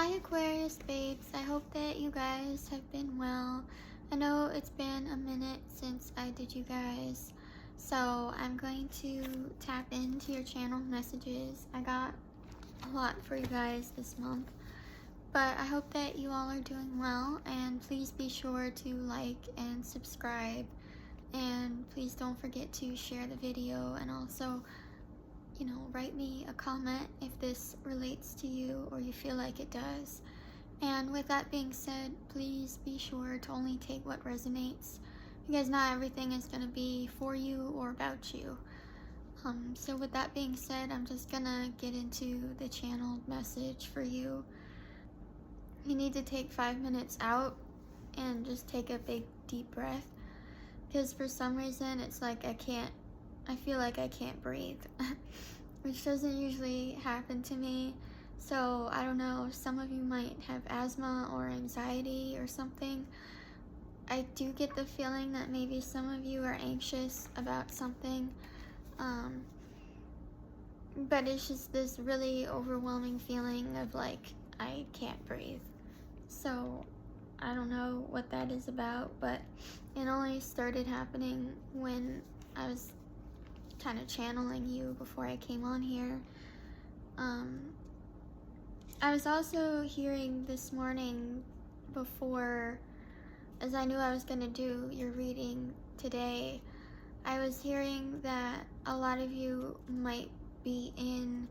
Hi Aquarius babes, I hope that you guys have been well. I know it's been a minute since I did you guys, so I'm going to tap into your channel messages. I got a lot for you guys this month, but I hope that you all are doing well, and please be sure to like and subscribe, and please don't forget to share the video, and also write me a comment if this relates to you or you feel like it does. And with that being said, please be sure to only take what resonates, because not everything is going to be for you or about you. So with that being said, I'm just gonna get into the channeled message for you. You need to take 5 minutes out and just take a big deep breath, because for some reason it's like I feel like I can't breathe. Which doesn't usually happen to me. So I don't know, some of you might have asthma or anxiety or something. I do get the feeling that maybe some of you are anxious about something. But it's just this really overwhelming feeling of like, I can't breathe. So I don't know what that is about, but it only started happening when I was kind of channeling you before I came on here. I was also hearing this morning before, as I knew I was going to do your reading today, I was hearing that a lot of you might be in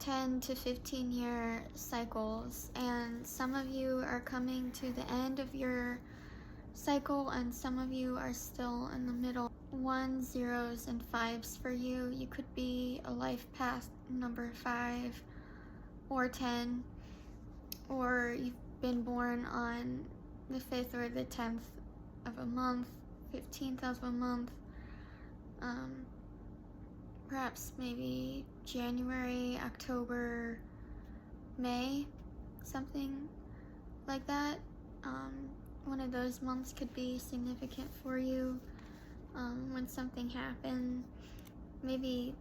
10 to 15 year cycles, and some of you are coming to the end of your cycle and some of you are still in the middle. 1s, 0s, and 5s for you. You could be a life path number 5 or 10, or you've been born on the 5th or the 10th of a month, 15th of a month, perhaps maybe January, October, May, something like that. One of those months could be significant for you. When something happened, maybe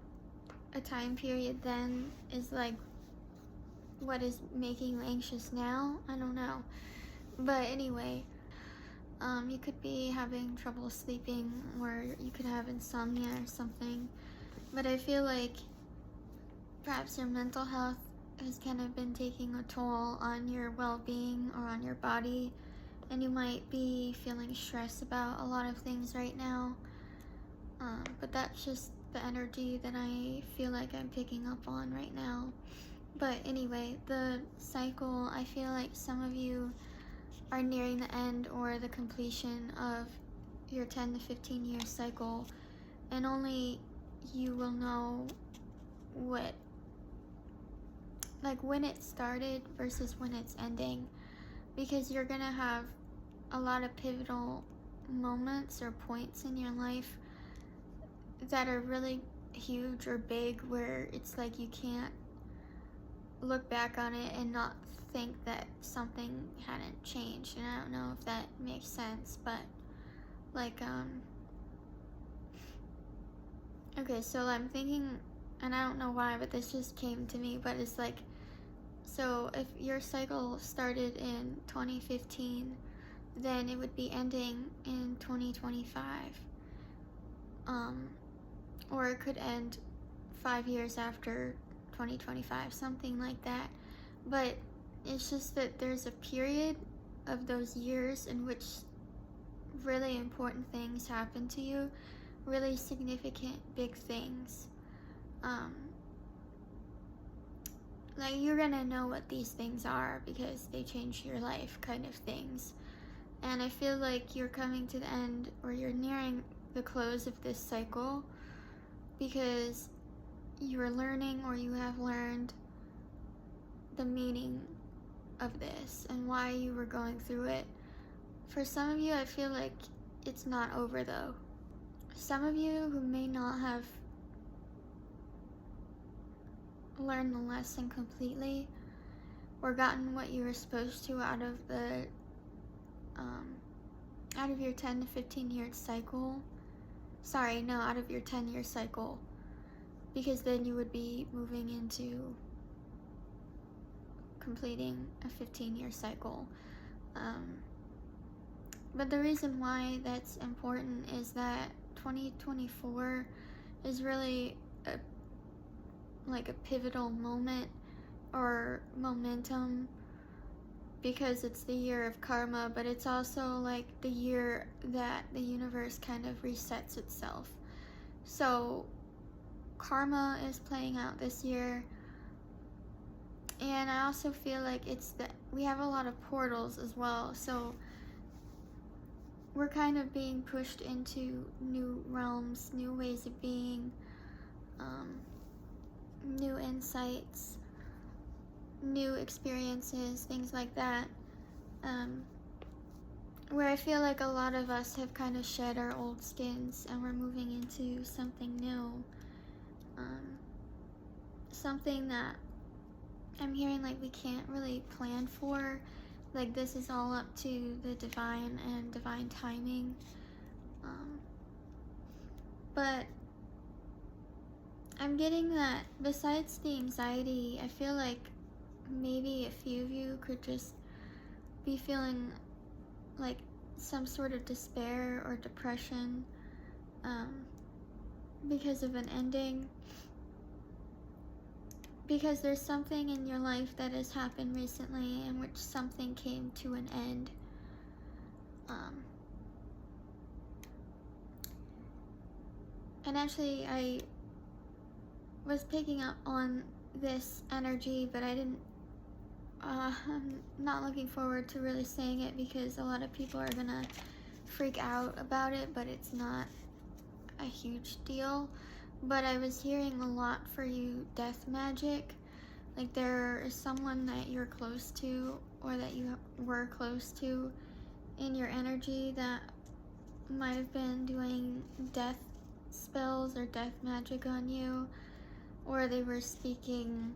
a time period then is like what is making you anxious now. I don't know, but anyway, you could be having trouble sleeping, or you could have insomnia or something. But I feel like perhaps your mental health has kind of been taking a toll on your well-being or on your body, and you might be feeling stressed about a lot of things right now. But that's just the energy that I feel like I'm picking up on right now. But anyway, the cycle, I feel like some of you are nearing the end or the completion of your 10 to 15 year cycle, and only you will know what, like when it started versus when it's ending, because you're gonna have a lot of pivotal moments or points in your life that are really huge or big, where it's like you can't look back on it and not think that something hadn't changed. And I don't know if that makes sense, but like okay, so I'm thinking, and I don't know why, but this just came to me, but it's like, so if your cycle started in 2015, then it would be ending in 2025. Or it could end 5 years after 2025, something like that. But it's just that there's a period of those years in which really important things happen to you, really significant big things. Like you're gonna know what these things are because they change your life, kind of things. And I feel like you're coming to the end, or you're nearing the close of this cycle, because you're learning, or you have learned the meaning of this and why you were going through it. For some of you, I feel like it's not over though. Some of you who may not have learned the lesson completely or gotten what you were supposed to out of the out of your 10 to 15 year cycle. Sorry, no, out of your 10-year cycle, because then you would be moving into completing a 15-year cycle. But the reason why that's important is that 2024 is really like a pivotal moment or momentum, because it's the year of karma, but it's also like the year that the universe kind of resets itself. So karma is playing out this year, and I also feel like we have a lot of portals as well, so we're kind of being pushed into new realms, new ways of being, new insights, new experiences, things like that, where I feel like a lot of us have kind of shed our old skins and we're moving into something new, something that I'm hearing like we can't really plan for. Like, this is all up to the divine and divine timing. But I'm getting that besides the anxiety, I feel like maybe a few of you could just be feeling like some sort of despair or depression because of an ending. Because there's something in your life that has happened recently in which something came to an end. And actually, I was picking up on this energy, but I'm not looking forward to really saying it because a lot of people are gonna freak out about it, but it's not a huge deal. But I was hearing a lot for you death magic. Like, there is someone that you're close to or that you were close to in your energy that might have been doing death spells or death magic on you, or they were speaking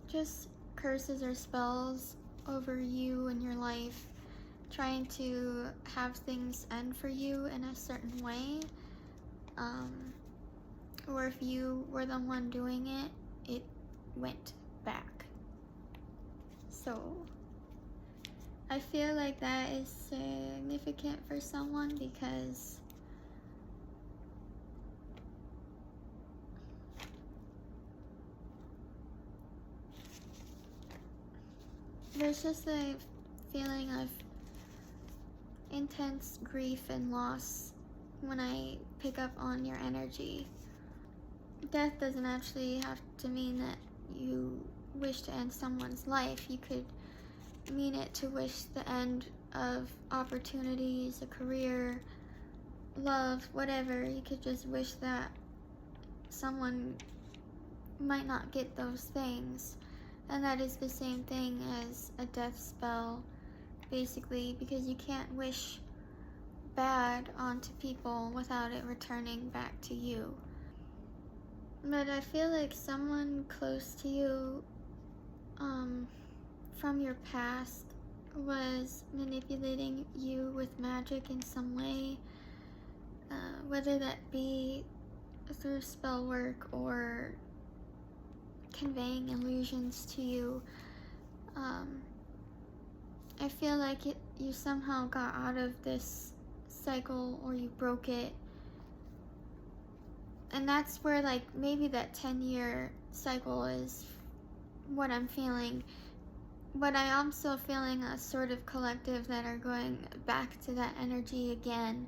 just curses or spells over you and your life, trying to have things end for you in a certain way, or if you were the one doing it, it went back. So I feel like that is significant for someone because there's just a feeling of intense grief and loss when I pick up on your energy. Death doesn't actually have to mean that you wish to end someone's life. You could mean it to wish the end of opportunities, a career, love, whatever. You could just wish that someone might not get those things. And that is the same thing as a death spell, basically, because you can't wish bad onto people without it returning back to you. But I feel like someone close to you from your past was manipulating you with magic in some way, whether that be through spell work or conveying illusions to you. I feel like you somehow got out of this cycle, or you broke it. And that's where, like, maybe that 10-year cycle is what I'm feeling. But I am still feeling a sort of collective that are going back to that energy again.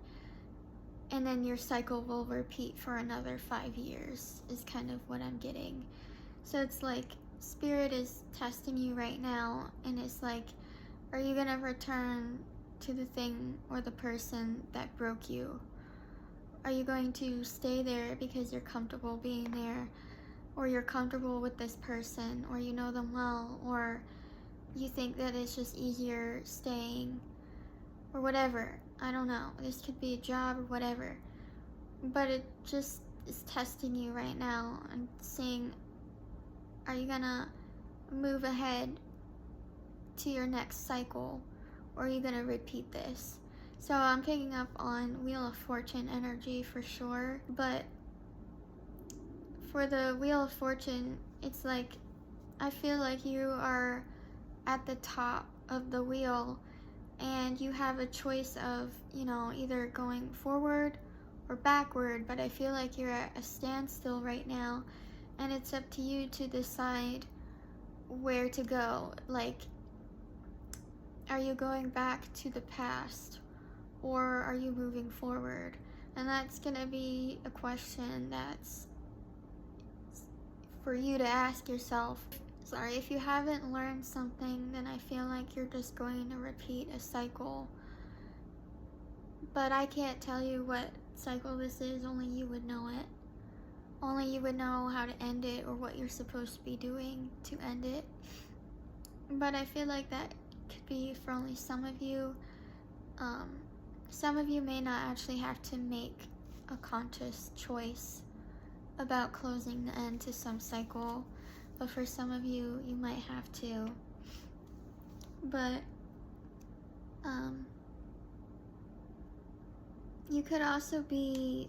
And then your cycle will repeat for another 5 years, is kind of what I'm getting. So it's like Spirit is testing you right now, and it's like, are you gonna return to the thing or the person that broke you? Are you going to stay there because you're comfortable being there, or you're comfortable with this person, or you know them well, or you think that it's just easier staying, or whatever? I don't know. This could be a job or whatever. But it just is testing you right now and saying, are you gonna move ahead to your next cycle, or are you gonna repeat this? So I'm picking up on Wheel of Fortune energy for sure, but for the Wheel of Fortune, it's like, I feel like you are at the top of the wheel and you have a choice of, you know, either going forward or backward, but I feel like you're at a standstill right now and it's up to you to decide where to go. Like, are you going back to the past or are you moving forward? And that's gonna be a question that's for you to ask yourself. Sorry, if you haven't learned something, then I feel like you're just going to repeat a cycle. But I can't tell you what cycle this is, only you would know it. Only you would know how to end it or what you're supposed to be doing to end it. But I feel like that could be for only some of you. Some of you may not actually have to make a conscious choice about closing the end to some cycle, but for some of you, you might have to. But you could also be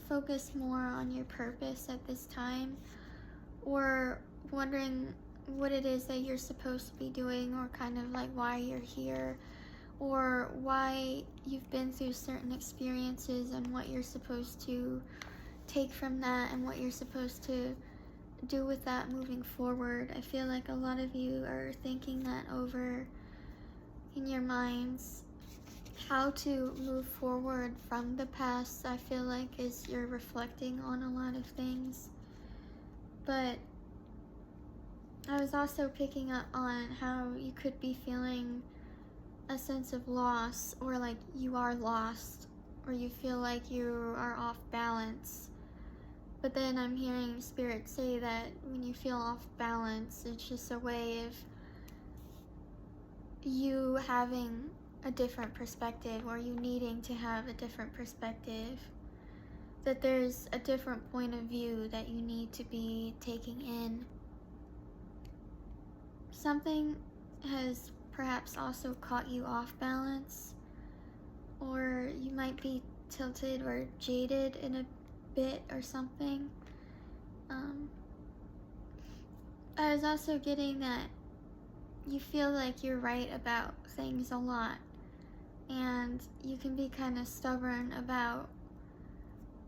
focused more on your purpose at this time, or wondering what it is that you're supposed to be doing, or kind of like why you're here, or why you've been through certain experiences and what you're supposed to take from that and what you're supposed to do with that moving forward. I feel like a lot of you are thinking that over in your minds. How to move forward from the past, I feel like, is you're reflecting on a lot of things. But I was also picking up on how you could be feeling a sense of loss, or like you are lost, or you feel like you are off balance. But then I'm hearing Spirit say that when you feel off balance, it's just a way of you having a different perspective, or you needing to have a different perspective. That there's a different point of view that you need to be taking in. Something has perhaps also caught you off balance, or you might be tilted or jaded in a bit or something. I was also getting that you feel like you're right about things a lot, and you can be kind of stubborn about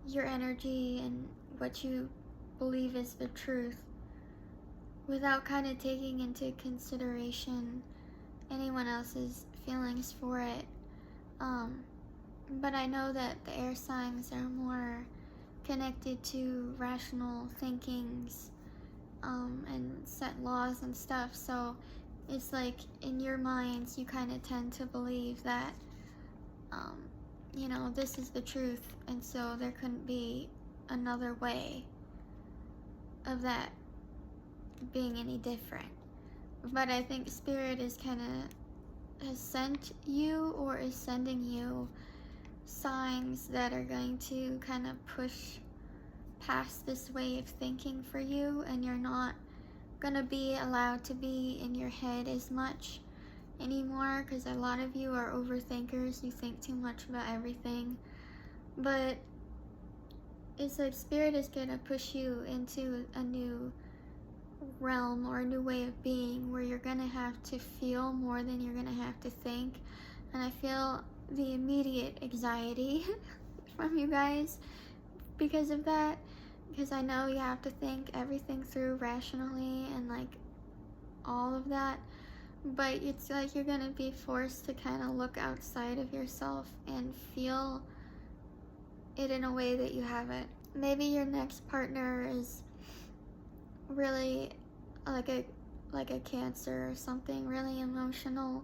your energy and what you believe is the truth, without kind of taking into consideration anyone else's feelings for it. But I know that the air signs are more connected to rational thinkings and set laws and stuff, so it's like in your minds you kind of tend to believe that you know, this is the truth, and so there couldn't be another way of that being any different. But I think Spirit is has sent you, or is sending you, signs that are going to kind of push past this way of thinking for you, and you're not gonna be allowed to be in your head as much anymore, because a lot of you are overthinkers. You think too much about everything. But it's like Spirit is gonna push you into a new realm, or a new way of being, where you're gonna have to feel more than you're gonna have to think. And I feel the immediate anxiety from you guys because of that, because I know you have to think everything through rationally and like all of that, but it's like you're gonna be forced to kind of look outside of yourself and feel it in a way that you haven't. Maybe your next partner is really like a Cancer or something, really emotional,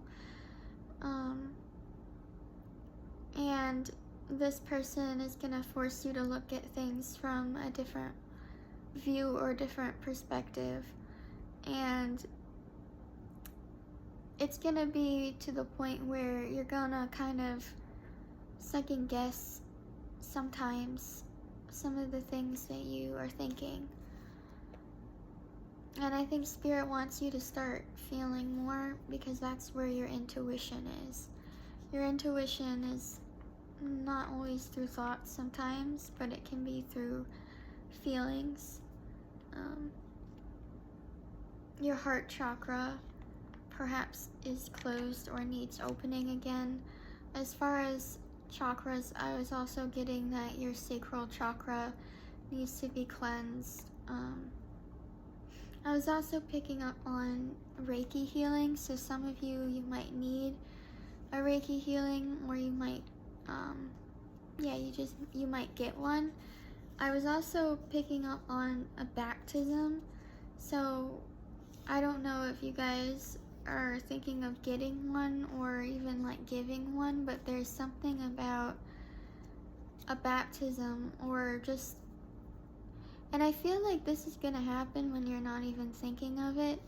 and this person is gonna force you to look at things from a different view or different perspective, and it's gonna be to the point where you're gonna kind of second guess sometimes some of the things that you are thinking. And I think Spirit wants you to start feeling more, because that's where your intuition is. Your intuition is not always through thoughts sometimes, but it can be through feelings. your heart chakra perhaps is closed or needs opening again. As far as chakras, I was also getting that your sacral chakra needs to be cleansed. I was also picking up on Reiki healing, so some of you might need a Reiki healing, or you might, you might get one. I was also picking up on a baptism, so I don't know if you guys are thinking of getting one or even like giving one, but there's something about a baptism or just, and I feel like this is gonna happen when you're not even thinking of it.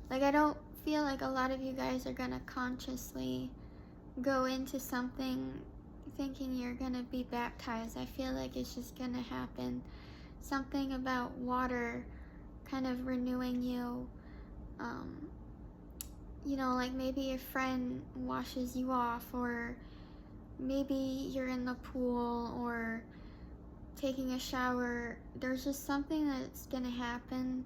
Like, I don't feel like a lot of you guys are gonna consciously go into something thinking you're gonna be baptized. I feel like it's just gonna happen. Something about water kind of renewing you. You know, like maybe a friend washes you off, or maybe you're in the pool or taking a shower. There's just something that's gonna happen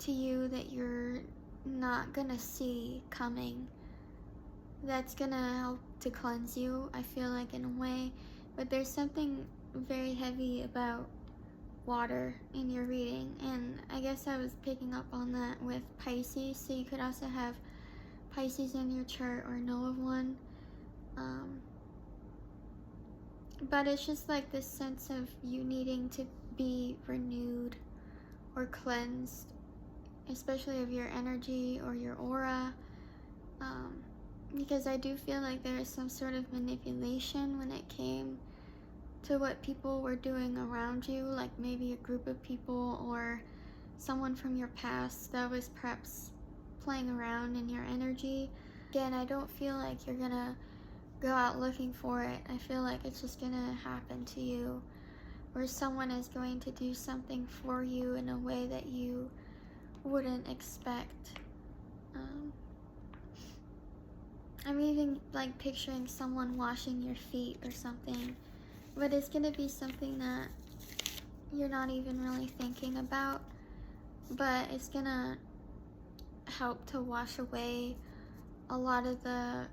to you that you're not gonna see coming, that's gonna help to cleanse you, I feel like, in a way. But there's something very heavy about water in your reading, and I guess I was picking up on that with Pisces, so you could also have Pisces in your chart or know of one. But it's just like this sense of you needing to be renewed or cleansed, especially of your energy or your aura, because I do feel like there is some sort of manipulation when it came to what people were doing around you, like maybe a group of people or someone from your past that was perhaps playing around in your energy. Again, I don't feel like you're gonna go out looking for it. I feel like it's just gonna happen to you, or someone is going to do something for you in a way that you wouldn't expect. I'm even like picturing someone washing your feet or something, but it's gonna be something that you're not even really thinking about, but it's gonna help to wash away a lot of the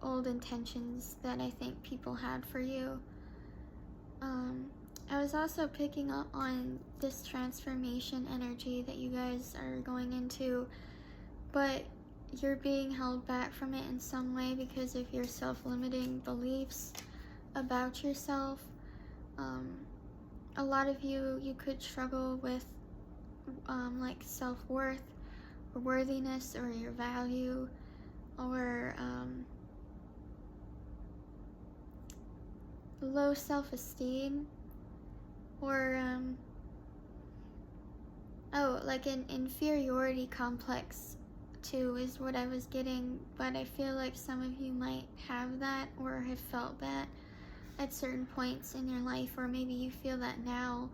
old intentions that I think people had for you. I was also picking up on this transformation energy that you guys are going into, but you're being held back from it in some way because of your self-limiting beliefs about yourself. A lot of you could struggle with like self-worth or worthiness or your value, or low self-esteem, or like an inferiority complex too is what I was getting. But I feel like some of you might have that or have felt that at certain points in your life, or maybe you feel that now.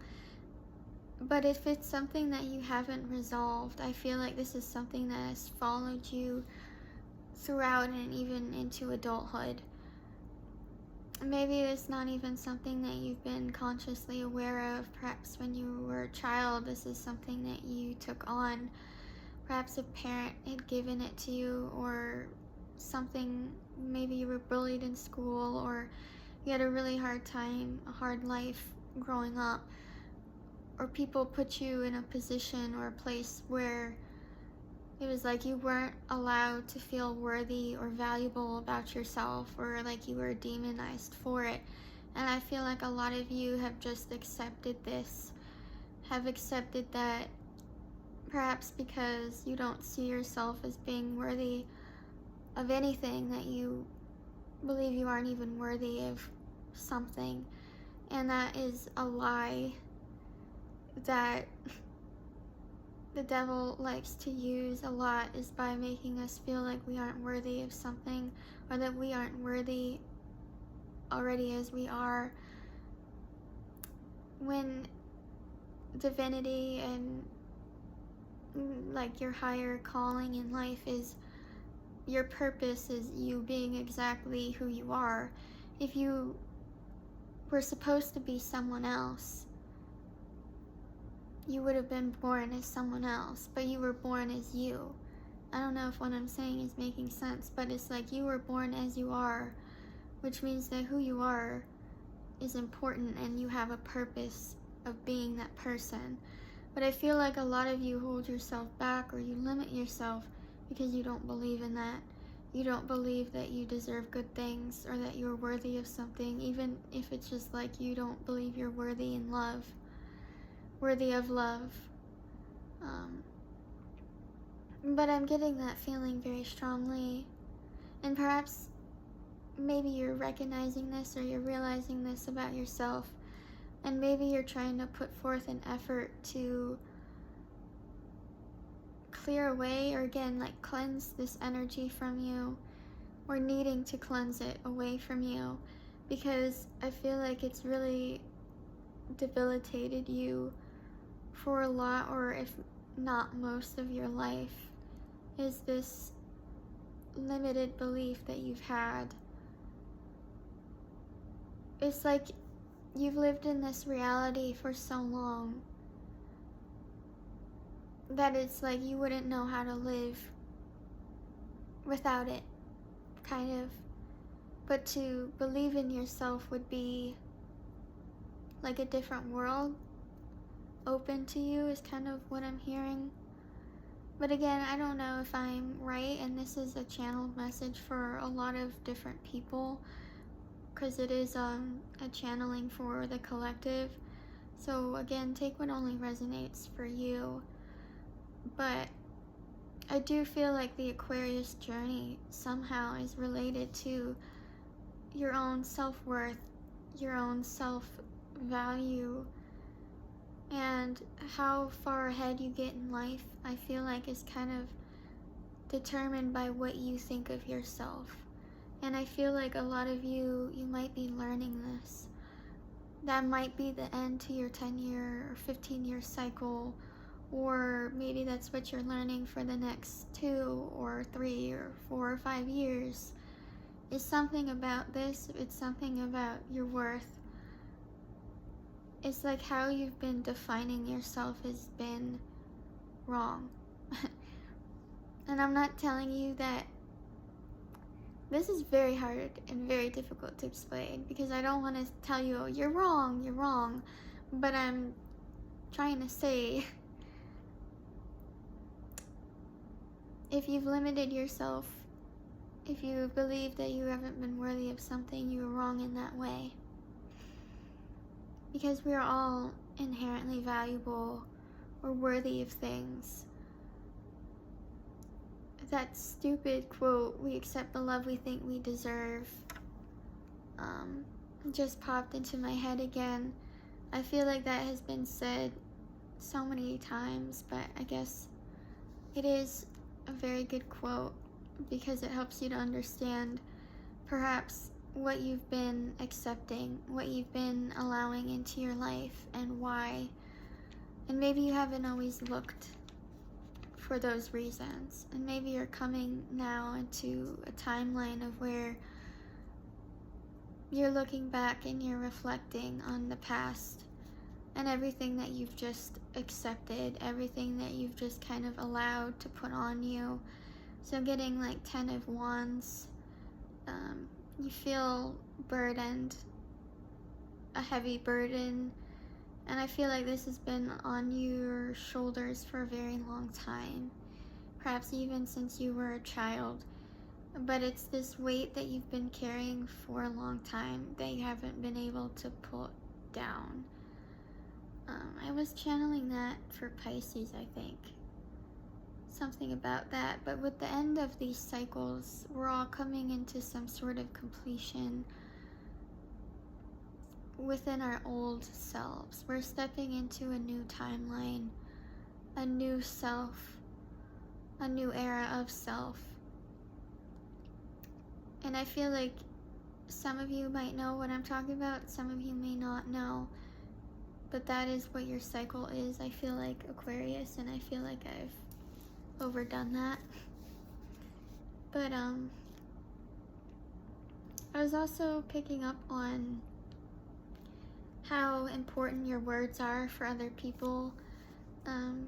But if it's something that you haven't resolved, I feel like this is something that has followed you throughout and even into adulthood. Maybe it's not even something that you've been consciously aware of. Perhaps when you were a child, this is something that you took on. Perhaps a parent had given it to you, or something. Maybe you were bullied in school, or you had a really hard time, a hard life growing up, or people put you in a position or a place where it was like you weren't allowed to feel worthy or valuable about yourself, or like you were demonized for it. And I feel like a lot of you have just accepted this, have accepted that, perhaps because you don't see yourself as being worthy of anything, that you believe you aren't even worthy of something. And that is a lie that the devil likes to use a lot, is by making us feel like we aren't worthy of something, or that we aren't worthy already as we are, when divinity and like your higher calling in life is, your purpose is you being exactly who you are. If you were supposed to be someone else, you would have been born as someone else, but you were born as you. I don't know if what I'm saying is making sense, but it's like you were born as you are, which means that who you are is important and you have a purpose of being that person. But I feel like a lot of you hold yourself back, or you limit yourself because you don't believe in that. You don't believe that you deserve good things or that you're worthy of something, even if it's just like you don't believe you're worthy in love, worthy of love. But I'm getting that feeling very strongly, and perhaps maybe you're recognizing this or you're realizing this about yourself, and maybe you're trying to put forth an effort to clear away, or again, like cleanse this energy from you, or needing to cleanse it away from you, because I feel like it's really debilitated you for a lot, or if not most of your life, is this limited belief that you've had. It's like you've lived in this reality for so long that it's like you wouldn't know how to live without it, kind of. But to believe in yourself would be like a different world open to you, is kind of what I'm hearing. But again, I don't know if I'm right, and this is a channeled message for a lot of different people, because it is a channeling for the collective. So again, take what only resonates for you. But I do feel like the Aquarius journey somehow is related to your own self-worth, your own self-value, and how far ahead you get in life, I feel like is kind of determined by what you think of yourself. And I feel like a lot of you might be learning this. That might be the end to your 10-year or 15-year cycle, or maybe that's what you're learning for the next 2 or 3 or 4 or 5 years. It's something about this, it's something about your worth. It's like how you've been defining yourself has been wrong. And I'm not telling you that. This is very hard and very difficult to explain, because I don't want to tell you, oh, you're wrong. But I'm trying to say, if you've limited yourself, if you believe that you haven't been worthy of something, you're wrong in that way. Because we are all inherently valuable or worthy of things. That stupid quote, we accept the love we think we deserve, just popped into my head again. I feel like that has been said so many times, but I guess it is a very good quote, because it helps you to understand perhaps what you've been accepting, what you've been allowing into your life, and why. And maybe you haven't always looked for those reasons, and maybe you're coming now into a timeline of where you're looking back and you're reflecting on the past and everything that you've just accepted, everything that you've just kind of allowed to put on you. So getting like 10 of Wands, you feel burdened, a heavy burden, and I feel like this has been on your shoulders for a very long time, perhaps even since you were a child. But it's this weight that you've been carrying for a long time that you haven't been able to pull down. I was channeling that for Pisces, I think. Something about that. But with the end of these cycles, we're all coming into some sort of completion within our old selves. We're stepping into a new timeline, a new self, a new era of self. And I feel like some of you might know what I'm talking about, some of you may not know, but that is what your cycle is. I feel like Aquarius, and I feel like I've overdone that. But I was also picking up on how important your words are for other people. Um,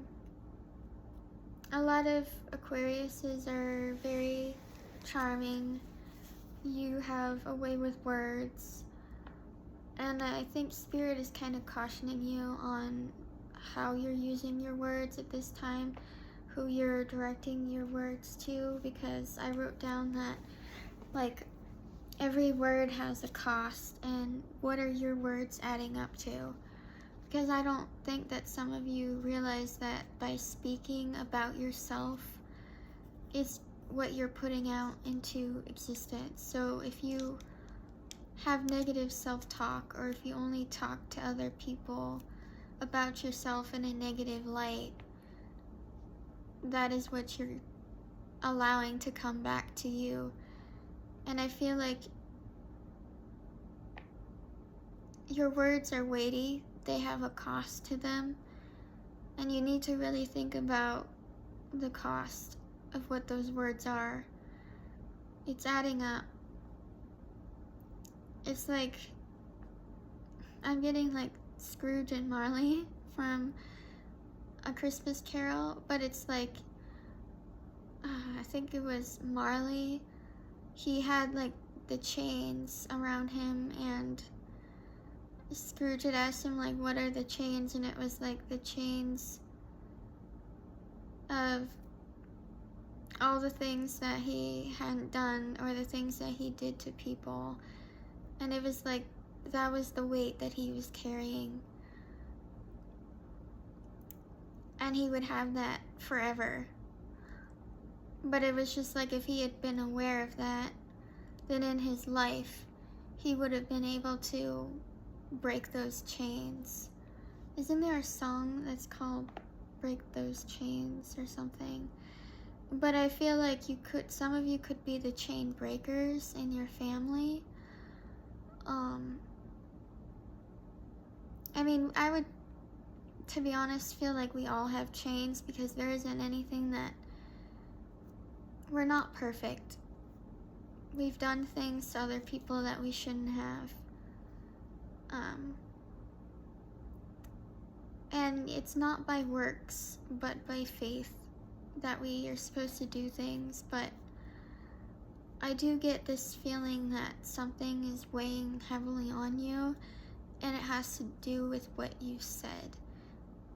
a lot of Aquariuses are very charming. You have a way with words. And I think Spirit is kind of cautioning you on how you're using your words at this time, who you're directing your words to, because I wrote down that, like, every word has a cost, and what are your words adding up to? Because I don't think that some of you realize that by speaking about yourself is what you're putting out into existence. So if you have negative self-talk, or if you only talk to other people about yourself in a negative light, that is what you're allowing to come back to you. And I feel like your words are weighty, they have a cost to them, and you need to really think about the cost of what those words are. It's adding up. It's like, I'm getting like Scrooge and Marley from A Christmas Carol, but it's like, I think it was Marley. He had like the chains around him, and Scrooge had asked him, like, what are the chains? And it was like the chains of all the things that he hadn't done, or the things that he did to people. And it was like, that was the weight that he was carrying. And he would have that forever. But it was just like, if he had been aware of that, then in his life, he would have been able to break those chains. Isn't there a song that's called Break Those Chains or something? But I feel like some of you could be the chain breakers in your family. I mean, I would, to be honest, feel like we all have chains, because there isn't anything that, we're not perfect. We've done things to other people that we shouldn't have. And it's not by works, but by faith that we are supposed to do things. But I do get this feeling that something is weighing heavily on you, and it has to do with what you said.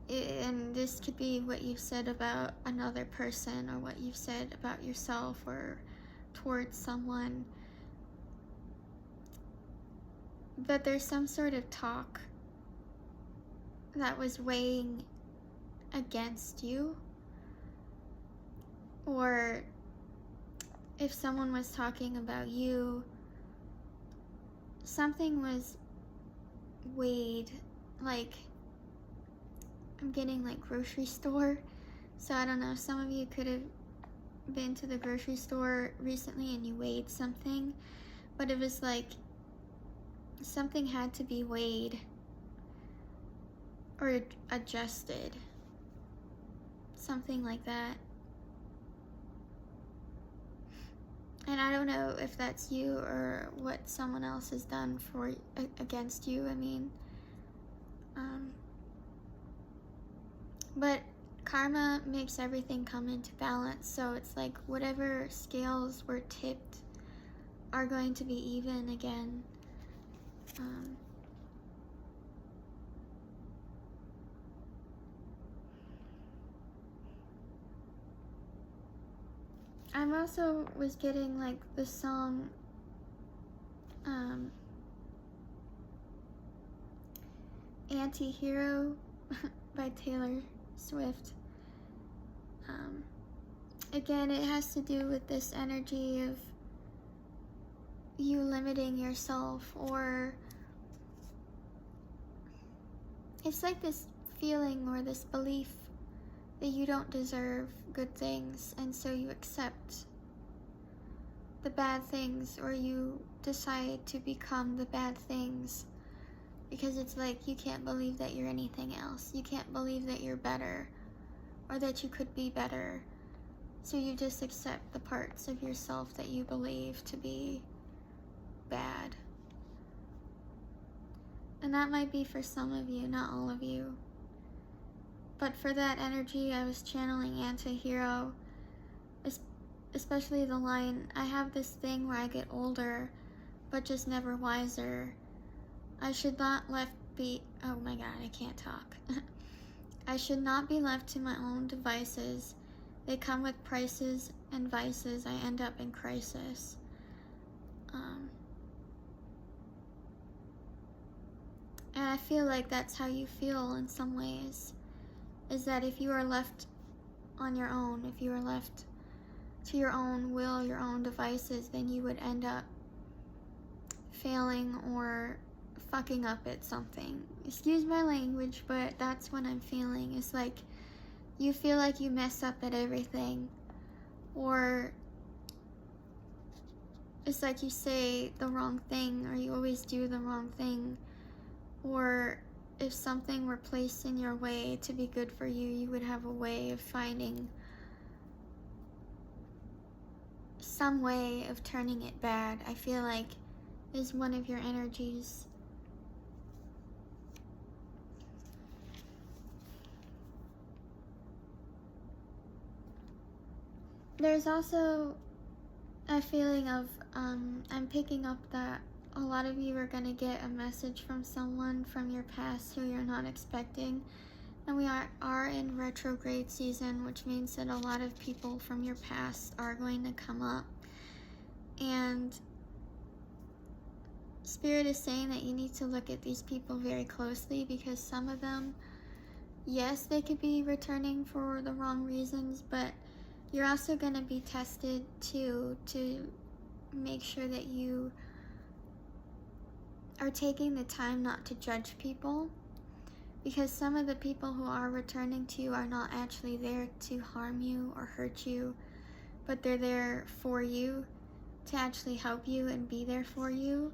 And this could be what you've said about another person, or what you've said about yourself, or towards someone. But there's some sort of talk that was weighing against you. Or if someone was talking about you, something was weighed. Like, I'm getting like grocery store. So I don't know, some of you could have been to the grocery store recently and you weighed something. But it was like, something had to be weighed or adjusted. Something like that. And I don't know if that's you or what someone else has done against you. I mean, but karma makes everything come into balance. So it's like, whatever scales were tipped are going to be even again. I'm also was getting like the song Anti-Hero by Taylor Swift. Again, it has to do with this energy of you limiting yourself, or it's like this feeling or this belief that you don't deserve good things, and so you accept the bad things, or you decide to become the bad things, because it's like you can't believe that you're anything else. You can't believe that you're better, or that you could be better. So you just accept the parts of yourself that you believe to be bad. And that might be for some of you, not all of you. But for that energy, I was channeling anti-hero, especially the line, I have this thing where I get older, but just never wiser. I should not oh my god, I can't talk. I should not be left to my own devices. They come with prices and vices. I end up in crisis. And I feel like that's how you feel in some ways. Is that if you are left on your own, if you are left to your own will, your own devices, then you would end up failing or fucking up at something. Excuse my language, but that's what I'm feeling. It's like you feel like you mess up at everything, or it's like you say the wrong thing, or you always do the wrong thing, or if something were placed in your way to be good for you, you would have a way of finding some way of turning it bad. I feel like is one of your energies. There's also a feeling of, I'm picking up that a lot of you are going to get a message from someone from your past who you're not expecting. And we are in retrograde season, which means that a lot of people from your past are going to come up. And Spirit is saying that you need to look at these people very closely, because some of them, yes, they could be returning for the wrong reasons, but you're also going to be tested too, to make sure that you are taking the time not to judge people, because some of the people who are returning to you are not actually there to harm you or hurt you, but they're there for you, to actually help you and be there for you.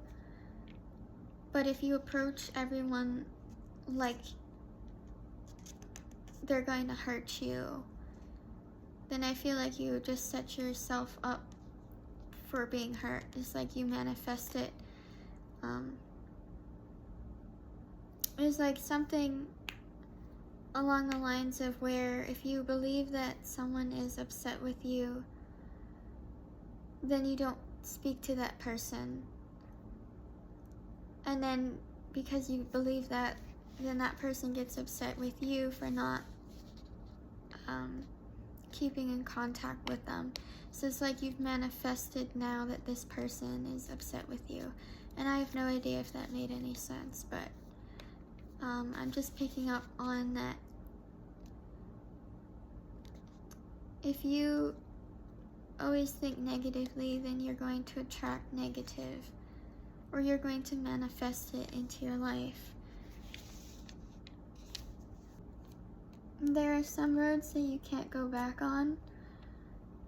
But if you approach everyone like they're going to hurt you, then I feel like you just set yourself up for being hurt. It's like you manifest it. It's like something along the lines of where if you believe that someone is upset with you, then you don't speak to that person. And then because you believe that, then that person gets upset with you for not keeping in contact with them. So it's like you've manifested now that this person is upset with you. And I have no idea if that made any sense, but I'm just picking up on that. If you always think negatively, then you're going to attract negative, or you're going to manifest it into your life. There are some roads that you can't go back on,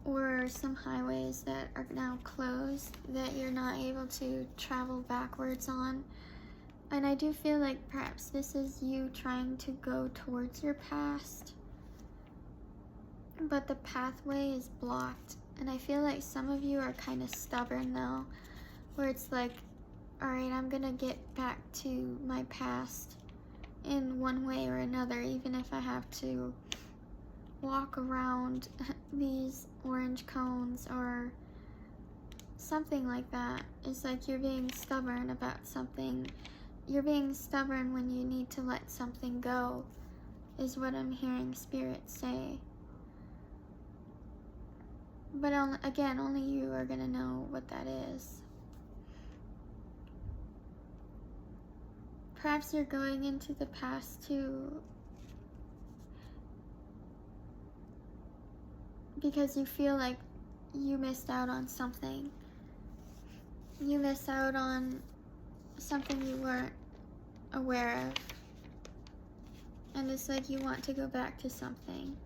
or some highways that are now closed that you're not able to travel backwards on. And I do feel like perhaps this is you trying to go towards your past, but the pathway is blocked. And I feel like some of you are kind of stubborn now, where it's like, alright, I'm gonna get back to my past in one way or another, even if I have to walk around these orange cones or something like that. It's like you're being stubborn about something. You're being stubborn when you need to let something go, is what I'm hearing Spirit say. But again, only you are gonna know what that is. Perhaps you're going into the past too because you feel like you missed out on something. You missed out on something you weren't aware of. And it's like you want to go back to something.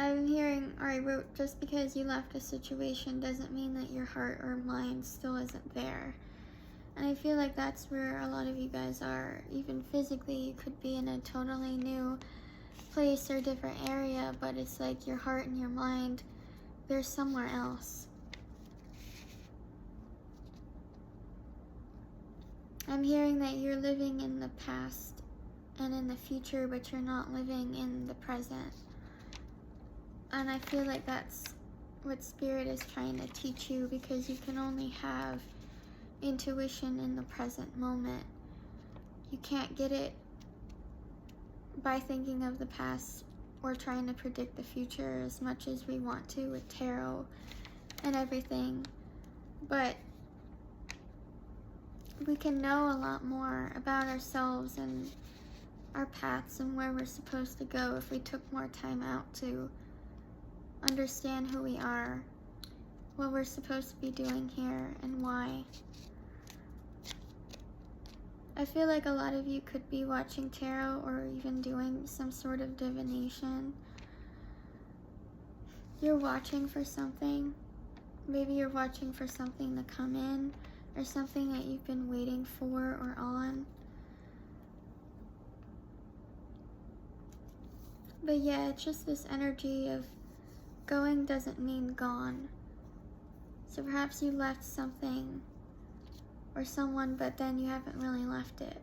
I'm hearing, or I wrote, just because you left a situation doesn't mean that your heart or mind still isn't there. And I feel like that's where a lot of you guys are. Even physically, you could be in a totally new place or different area, but it's like your heart and your mind, they're somewhere else. I'm hearing that you're living in the past and in the future, but you're not living in the present. And I feel like that's what Spirit is trying to teach you, because you can only have intuition in the present moment. You can't get it by thinking of the past or trying to predict the future as much as we want to with tarot and everything. But we can know a lot more about ourselves and our paths and where we're supposed to go if we took more time out to understand who we are, what we're supposed to be doing here, and why. I feel like a lot of you could be watching tarot or even doing some sort of divination. You're watching for something. Maybe you're watching for something to come in, or something that you've been waiting for or on. But yeah, it's just this energy of going doesn't mean gone. So perhaps you left something or someone, but then you haven't really left it.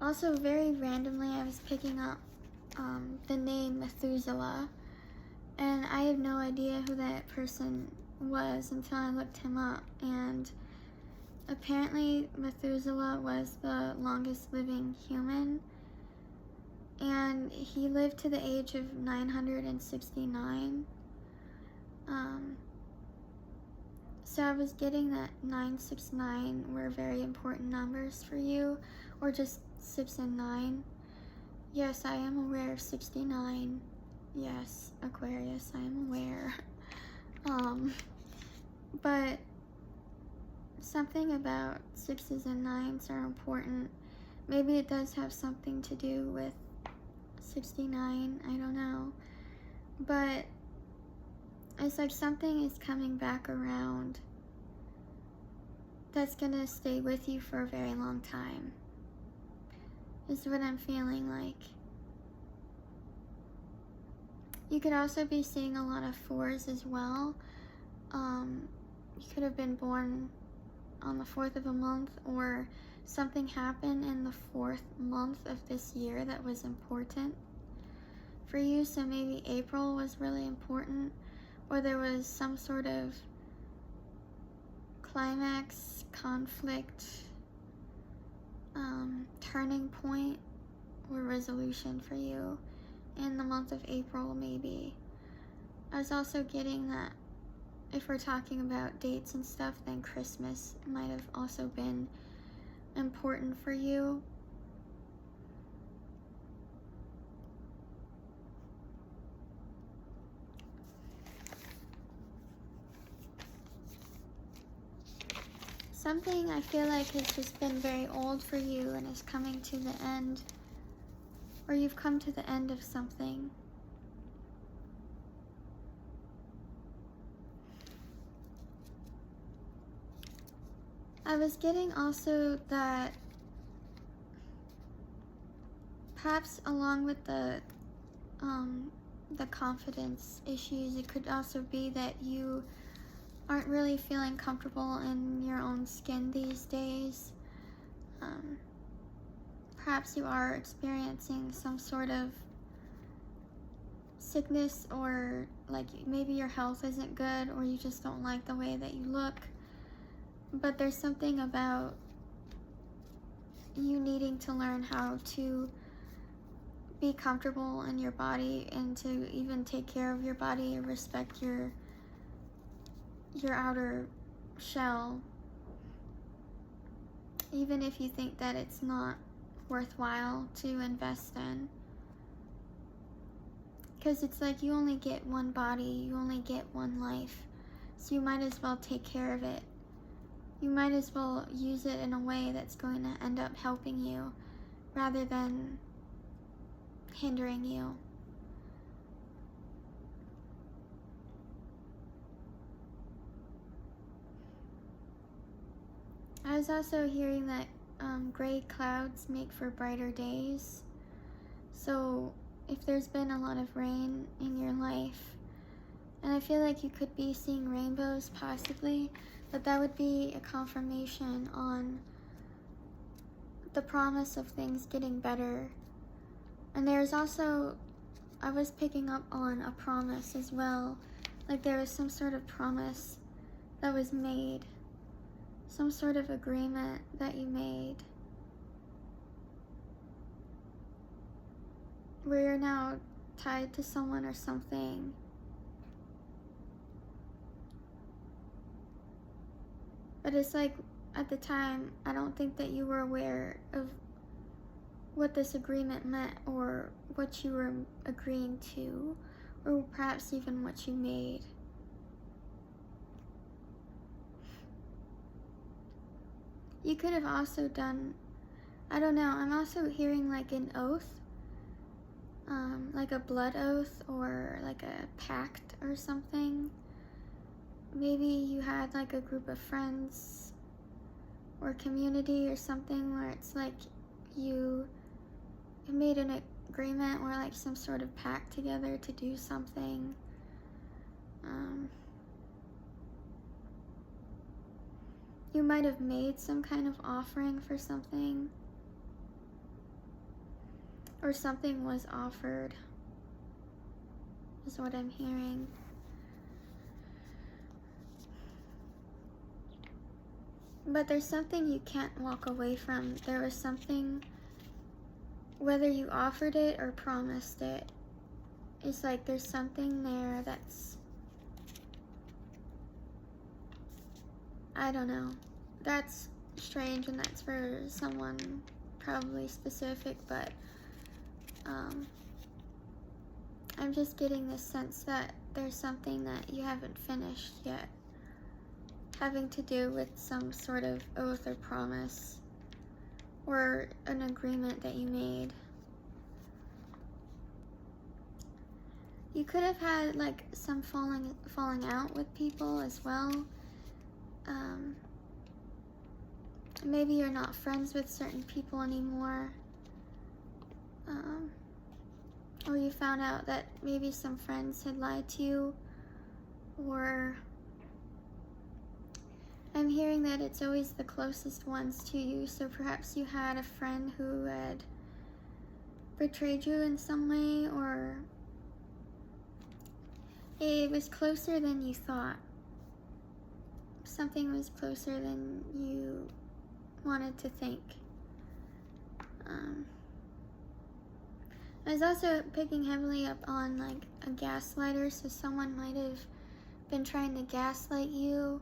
Also, very randomly, I was picking up the name Methuselah, and I had no idea who that person was until I looked him up. And apparently Methuselah was the longest living human, and he lived to the age of 969. So I was getting that 969 were very important numbers for you, or just 6 and 9. Yes, I am aware of 69. Yes, Aquarius, I am aware. But something about 6s and 9s are important. Maybe it does have something to do with 69, I don't know. But it's like something is coming back around that's gonna stay with you for a very long time, is what I'm feeling like. You could also be seeing a lot of 4s as well. You could have been born on the 4th of a month, or something happened in the 4th month of this year that was important for you. So maybe April was really important, or there was some sort of climax, conflict, turning point, or resolution for you in the month of April, maybe. I was also getting that if we're talking about dates and stuff, then Christmas might have also been important for you. Something I feel like has just been very old for you and is coming to the end, or you've come to the end of something. I was getting also that perhaps along with the confidence issues, it could also be that you aren't really feeling comfortable in your own skin these days. Perhaps you are experiencing some sort of sickness, or like maybe your health isn't good, or you just don't like the way that you look. But there's something about you needing to learn how to be comfortable in your body, and to even take care of your body and respect your outer shell, even if you think that it's not worthwhile to invest in. Because it's like you only get one body, you only get one life, so you might as well take care of it. You might as well use it in a way that's going to end up helping you rather than hindering you. I was also hearing that gray clouds make for brighter days. So if there's been a lot of rain in your life, and I feel like you could be seeing rainbows possibly, But that would be a confirmation on the promise of things getting better. And there's also, I was picking up on a promise as well. Like there was some sort of promise that was made. Some sort of agreement that you made. Where you're now tied to someone or something. But it's like, at the time, I don't think that you were aware of what this agreement meant or what you were agreeing to, or perhaps even what you made. You could have also done, I don't know, I'm also hearing like an oath, like a blood oath or like a pact or something. Maybe you had like a group of friends or community or something where it's like you made an agreement or like some sort of pact together to do something. You might have made some kind of offering for something, or something was offered, is what I'm hearing. But there's something you can't walk away from. There was something, whether you offered it or promised it, it's like there's something there that's, I don't know. That's strange, and that's for someone probably specific, but I'm just getting this sense that there's something that you haven't finished yet, having to do with some sort of oath or promise or an agreement that you made. You could have had like some falling out with people as well. Maybe you're not friends with certain people anymore. Or you found out that maybe some friends had lied to you, or I'm hearing that it's always the closest ones to you, so perhaps you had a friend who had betrayed you in some way, or it was closer than you thought. Something was closer than you wanted to think. I was also picking heavily up on like a gaslighter, so someone might have been trying to gaslight you,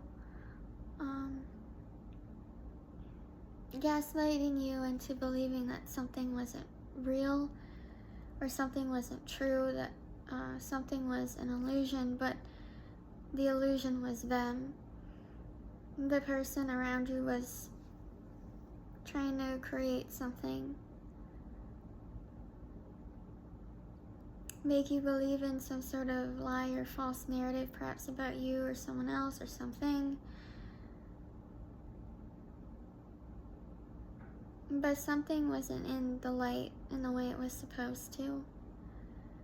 gaslighting you into believing that something wasn't real or something wasn't true, that something was an illusion, but the illusion was them. The person around you was trying to create something, make you believe in some sort of lie or false narrative, perhaps about you or someone else or something. But something wasn't in the light in the way it was supposed to.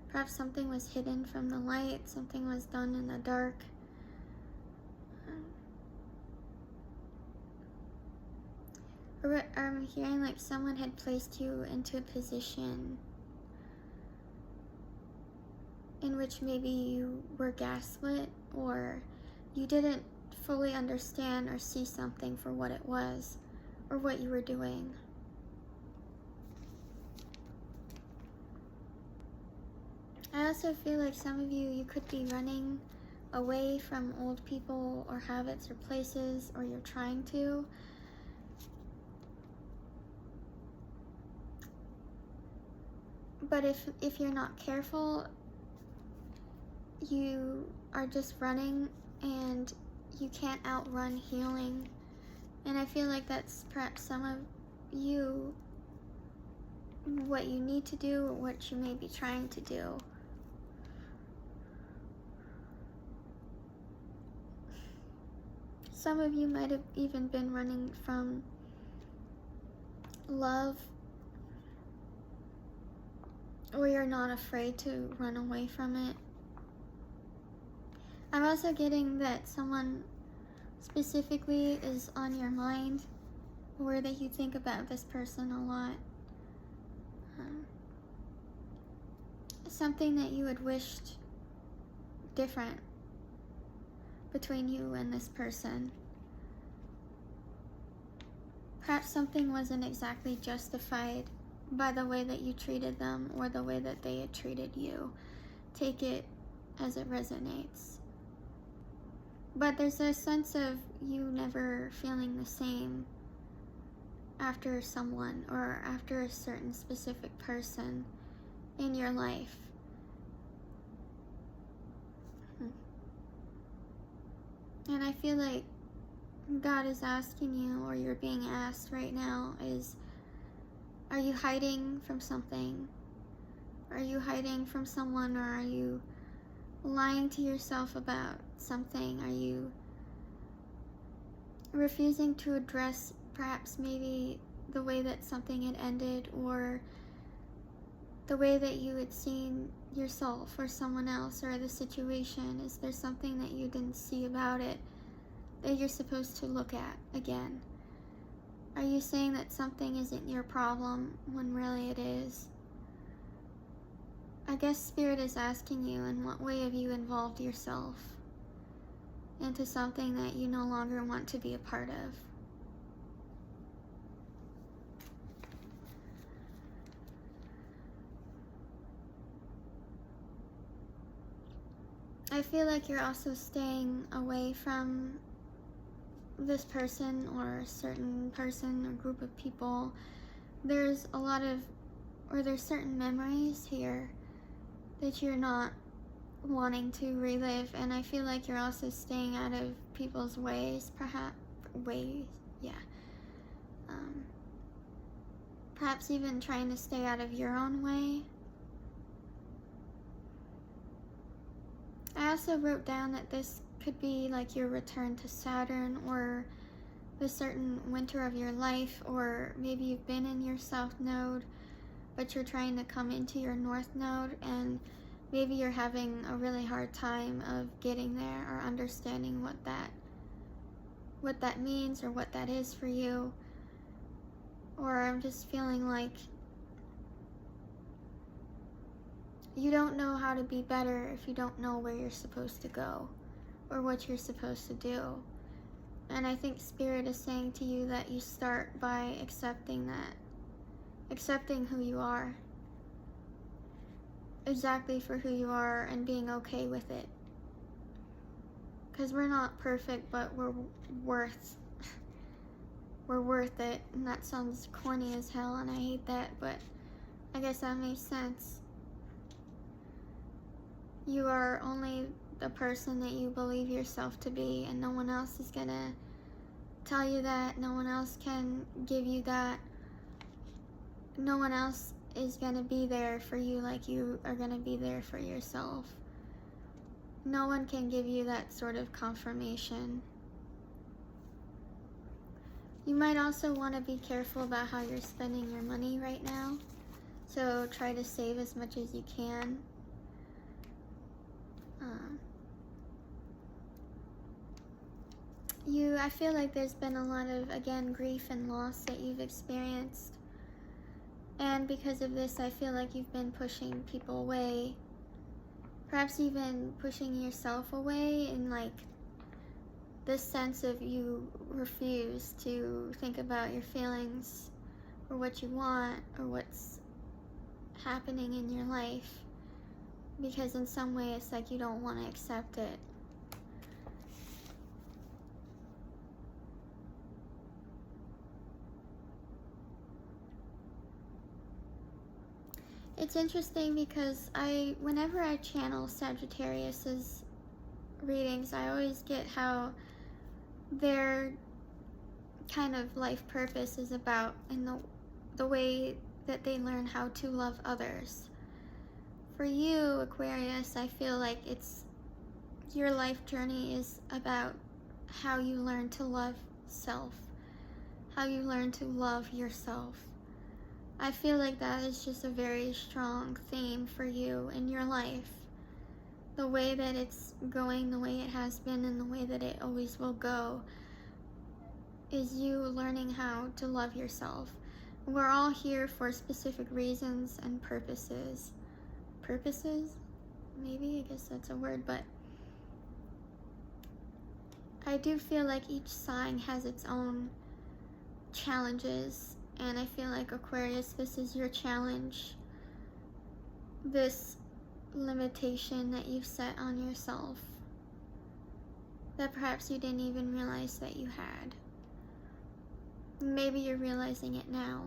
Perhaps something was hidden from the light, something was done in the dark. I'm hearing like someone had placed you into a position in which maybe you were gaslit, or you didn't fully understand or see something for what it was, or what you were doing. I also feel like some of you could be running away from old people or habits or places, or you're trying to. But if you're not careful, you are just running and you can't outrun healing. And I feel like that's perhaps some of you, what you need to do, or what you may be trying to do. Some of you might have even been running from love, or you're not afraid to run away from it. I'm also getting that someone specifically is on your mind, or that you think about this person a lot. Something that you had wished different between you and this person. Perhaps something wasn't exactly justified by the way that you treated them or the way that they had treated you. Take it as it resonates. But there's a sense of you never feeling the same after someone or after a certain specific person in your life. And I feel like God is asking you, or you're being asked right now, is, are you hiding from something? Are you hiding from someone, or are you lying to yourself about something? Are you refusing to address perhaps maybe the way that something had ended, or the way that you had seen yourself or someone else or the situation? Is there something that you didn't see about it that you're supposed to look at again? Are you saying that something isn't your problem when really it is? I guess Spirit is asking you, in what way have you involved yourself into something that you no longer want to be a part of? I feel like you're also staying away from this person or a certain person or group of people. There's a lot of, or there's certain memories here that you're not wanting to relive, and I feel like you're also staying out of people's ways, perhaps perhaps even trying to stay out of your own way. I also wrote down that this could be like your return to Saturn, or the certain winter of your life, or maybe you've been in your South Node, but you're trying to come into your North Node, and maybe you're having a really hard time of getting there or understanding what that means or what that is for you. Or I'm just feeling like you don't know how to be better if you don't know where you're supposed to go or what you're supposed to do. And I think Spirit is saying to you that you start by accepting who you are, exactly for who you are, and being okay with it. Because we're not perfect, but we're worth it. And that sounds corny as hell, and I hate that, but I guess that makes sense. You are only the person that you believe yourself to be, and no one else is gonna tell you that. No one else can give you that. No one else is gonna be there for you like you are gonna be there for yourself. No one can give you that sort of confirmation. You might also want to be careful about how you're spending your money right now. So try to save as much as you can. I feel like there's been a lot of, again, grief and loss that you've experienced. And because of this, I feel like you've been pushing people away. Perhaps even pushing yourself away, in like this sense of you refuse to think about your feelings or what you want or what's happening in your life, because in some way it's like you don't want to accept it. It's interesting because whenever I channel Sagittarius's readings, I always get how their kind of life purpose is about, in the way that they learn how to love others. For you, Aquarius, I feel like your life journey is about how you learn to love self, how you learn to love yourself. I feel like that is just a very strong theme for you in your life. the way that it's going, the way it has been, and the way that it always will go is you learning how to love yourself. We're all here for specific reasons and purposes. Purposes? Maybe, I guess that's a word, but I do feel like each sign has its own challenges, and I feel like Aquarius, this is your challenge. This limitation that you've set on yourself that perhaps you didn't even realize that you had. Maybe you're realizing it now.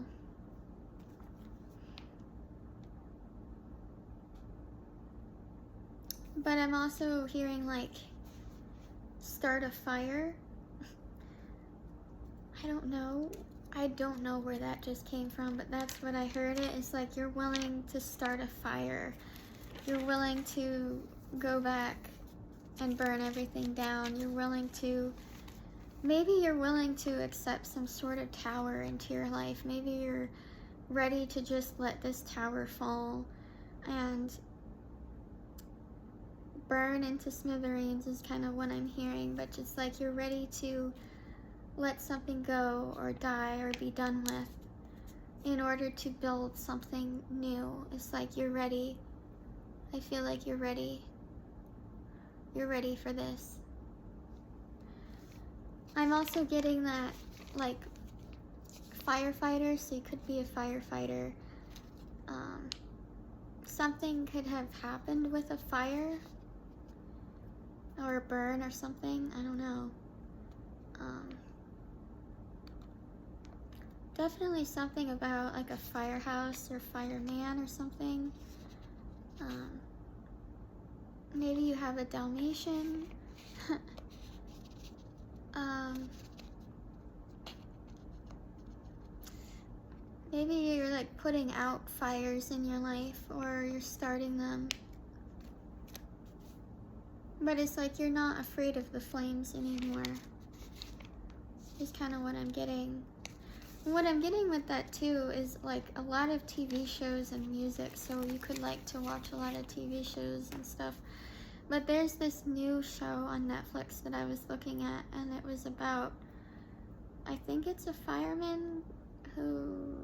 But I'm also hearing like start a fire. I don't know where that just came from, but that's what I heard. It's like you're willing to start a fire. You're willing to go back and burn everything down. Maybe you're willing to accept some sort of tower into your life. Maybe you're ready to just let this tower fall and burn into smithereens is kind of what I'm hearing, but just like you're ready to let something go or die or be done with in order to build something new. It's like you're ready. I feel like you're ready. You're ready for this. I'm also getting that, like, firefighter, so you could be a firefighter. Something could have happened with a fire or a burn or something. I don't know. Definitely something about like a firehouse or fireman or something. Maybe you have a Dalmatian. Maybe you're like putting out fires in your life, or you're starting them. But it's like you're not afraid of the flames anymore. Is kind of what I'm getting. What I'm getting with that too is like a lot of TV shows and music, so you could like to watch a lot of TV shows and stuff. But there's this new show on Netflix that I was looking at, and it was about, I think it's a fireman who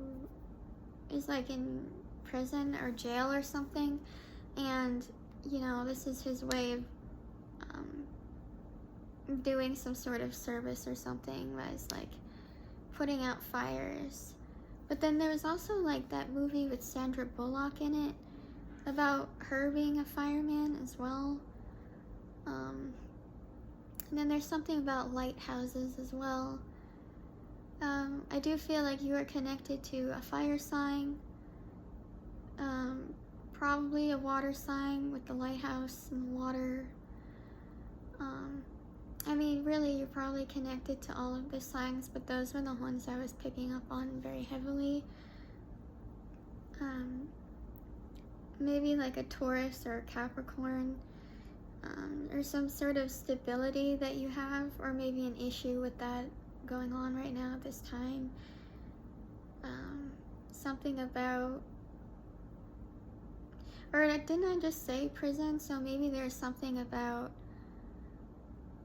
is like in prison or jail or something, and you know, this is his way of doing some sort of service or something, was like putting out fires. But then there was also like that movie with Sandra Bullock in it about her being a fireman as well. And then there's something about lighthouses as well. I do feel like you are connected to a fire sign, probably a water sign with the lighthouse and the water. I mean, really, you're probably connected to all of the signs, but those were the ones I was picking up on very heavily. Maybe like a Taurus or a Capricorn, or some sort of stability that you have, or maybe an issue with that going on right now at this time. Something about, or didn't I just say prison? So maybe there's something about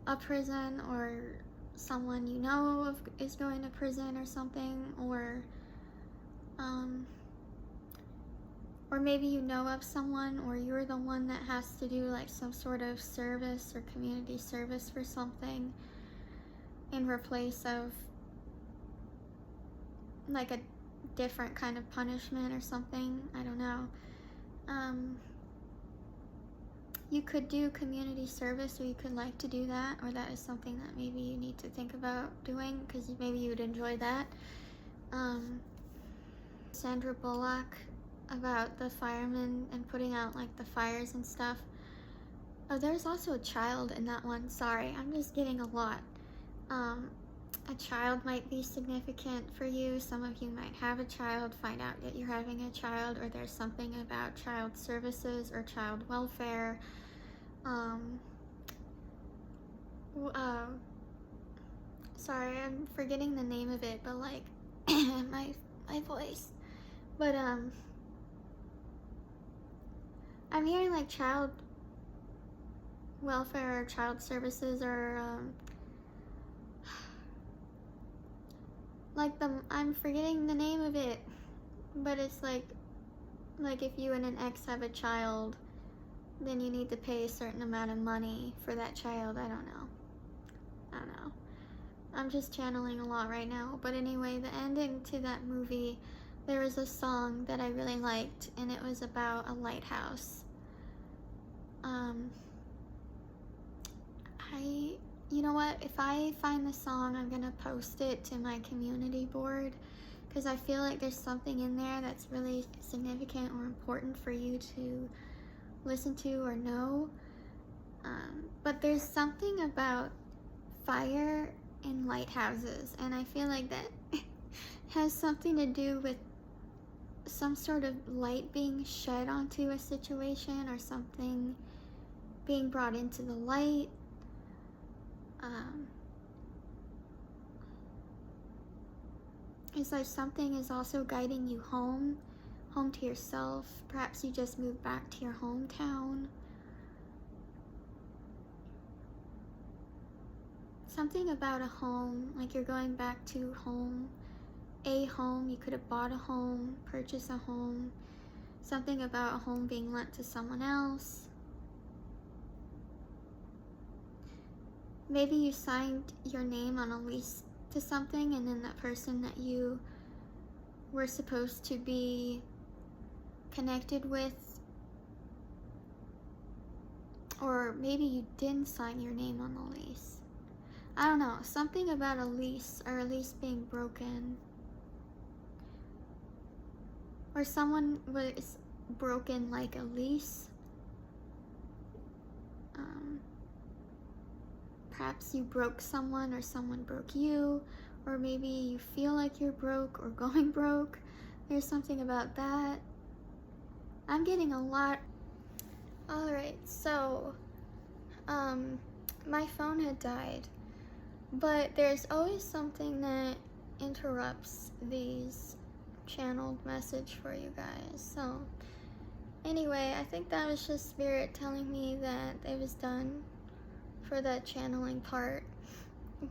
a prison, or someone you know of is going to prison or something, or maybe you know of someone, or you're the one that has to do like some sort of service or community service for something in replace of like a different kind of punishment or something. I don't know. You could do community service, or you could like to do that, or that is something that maybe you need to think about doing, because maybe you would enjoy that. Sandra Bullock, about the firemen and putting out like the fires and stuff. Oh, there's also a child in that one. Sorry, I'm just getting a lot. A child might be significant for you. Some of you might have a child, find out that you're having a child, or there's something about child services or child welfare. Sorry, I'm forgetting the name of it, but like my voice. But I'm hearing like child welfare or child services, or like I'm forgetting the name of it, but it's like if you and an ex have a child, then you need to pay a certain amount of money for that child. I don't know. I'm just channeling a lot right now. But anyway, the ending to that movie, there was a song that I really liked, and it was about a lighthouse. You know what? If I find the song, I'm gonna post it to my community board, because I feel like there's something in there that's really significant or important for you to listen to or know. But there's something about fire and lighthouses, and I feel like that has something to do with some sort of light being shed onto a situation, or something being brought into the light. It's like something is also guiding you home to yourself. Perhaps you just moved back to your hometown. Something about a home, like you're going back to home, a home. You could have bought a home, purchased a home. Something about a home being lent to someone else. Maybe you signed your name on a lease to something, and then that person that you were supposed to be connected with, or maybe you didn't sign your name on the lease. I don't know, something about a lease, or a lease being broken, or someone was broken like a lease. Perhaps you broke someone, or someone broke you, or maybe you feel like you're broke or going broke. There's something about that. I'm getting a lot. Alright, so my phone had died, but there's always something that interrupts these channeled message for you guys. So anyway, I think that was just Spirit telling me that it was done for that channeling part,